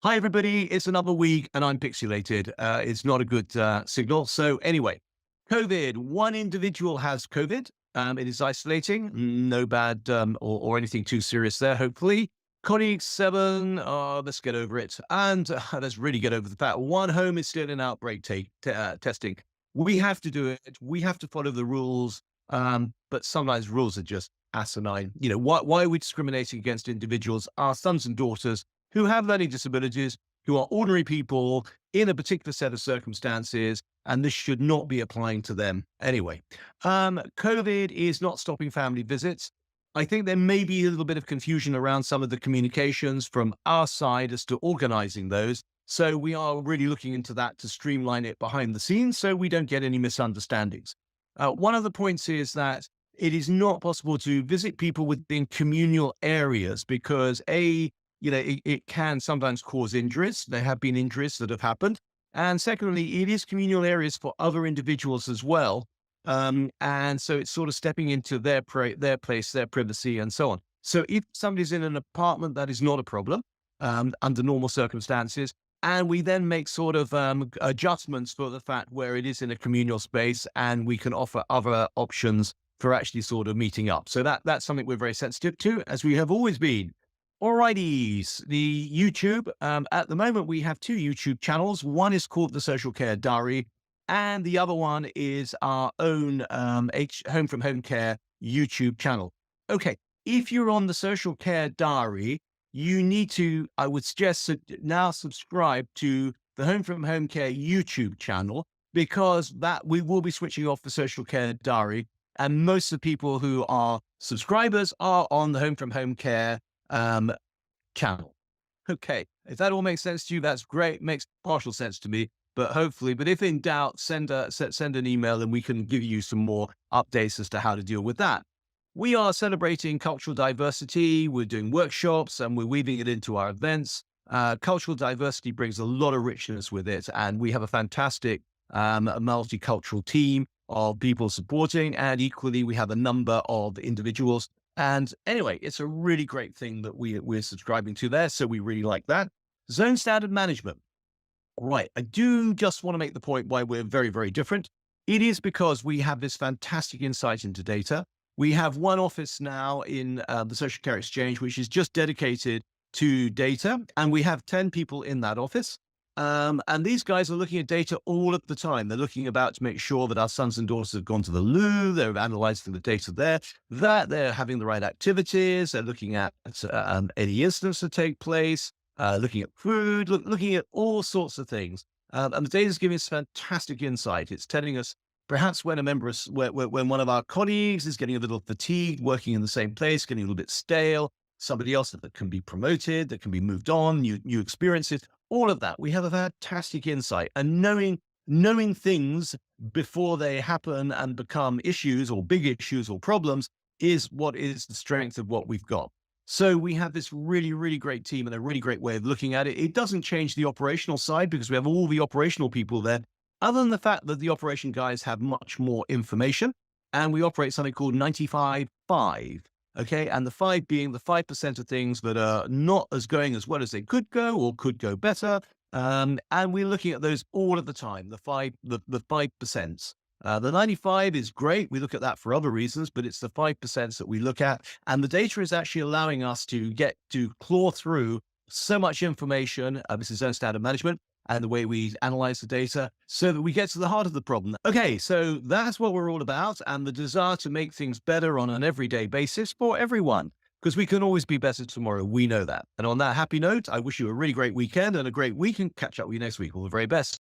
Hi, everybody. It's another week and I'm pixelated. It's not a good signal. So anyway, COVID, one individual has COVID. It is isolating, no bad or anything too serious there, hopefully. Colleagues, seven, let's get over it. And let's really get over the fact one home is still in outbreak testing. We have to do it. We have to follow the rules. But sometimes rules are just asinine. Why are we discriminating against individuals, our sons and daughters, who have learning disabilities, who are ordinary people in a particular set of circumstances, and this should not be applying to them anyway. COVID is not stopping family visits. I think there may be a little bit of confusion around some of the communications from our side as to organizing those. So we are really looking into that to streamline it behind the scenes so we don't get any misunderstandings. One of the points is that it is not possible to visit people within communal areas because it can sometimes cause injuries. There have been injuries that have happened. And secondly, it is communal areas for other individuals as well. And so it's sort of stepping into their place, their privacy, and so on. So if somebody's in an apartment, that is not a problem under normal circumstances. And we then make sort of adjustments for the fact where it is in a communal space, and we can offer other options for actually sort of meeting up. So that's something we're very sensitive to, as we have always been. Alrighties, the YouTube. At the moment, we have two YouTube channels. One is called The Social Care Diary, and the other one is our own Home from Home Care YouTube channel. Okay, if you're on The Social Care Diary, you need to, I would suggest, now subscribe to the Home from Home Care YouTube channel, because that we will be switching off the Social Care Diary, and most of the people who are subscribers are on the Home from Home Care channel. Okay, if that all makes sense to you, that's great. Makes partial sense to me, but hopefully. But if in doubt, send an email and we can give you some more updates as to how to deal with that. We are celebrating cultural diversity. We're doing workshops and we're weaving it into our events. Cultural diversity brings a lot of richness with it, and we have a fantastic multicultural team of people supporting, and equally we have a number of individuals. And anyway, it's a really great thing that we're subscribing to there. So we really like that. Zone standard management. Right. I do just want to make the point why we're very, very different. It is because we have this fantastic insight into data. We have one office now in the Social Care Exchange, which is just dedicated to data. And we have 10 people in that office. And these guys are looking at data all of the time. They're looking about to make sure that our sons and daughters have gone to the loo. They're analyzing the data there, that they're having the right activities. They're looking at any incidents that take place, looking at food, looking at all sorts of things. And the data is giving us fantastic insight. It's telling us perhaps when when one of our colleagues is getting a little fatigued, working in the same place, getting a little bit stale, somebody else that can be promoted, that can be moved on, new experiences. All of that, we have a fantastic insight, and knowing things before they happen and become issues or big issues or problems is what is the strength of what we've got. So we have this really, really great team and a really great way of looking at it. It doesn't change the operational side because we have all the operational people there, other than the fact that the operation guys have much more information, and we operate something called 95/5. Okay. And the 5 being the 5% of things that are not as going as well as they could go or could go better. And we're looking at those all of the time, the 5%. The 95 is great. We look at that for other reasons, but it's the 5% that we look at. And the data is actually allowing us to get to claw through so much information. This is zone standard management and the way we analyze the data so that we get to the heart of the problem. Okay, so that's what we're all about, and the desire to make things better on an everyday basis for everyone, because we can always be better tomorrow. We know that. And on that happy note, I wish you a really great weekend and a great week, and catch up with you next week. All the very best.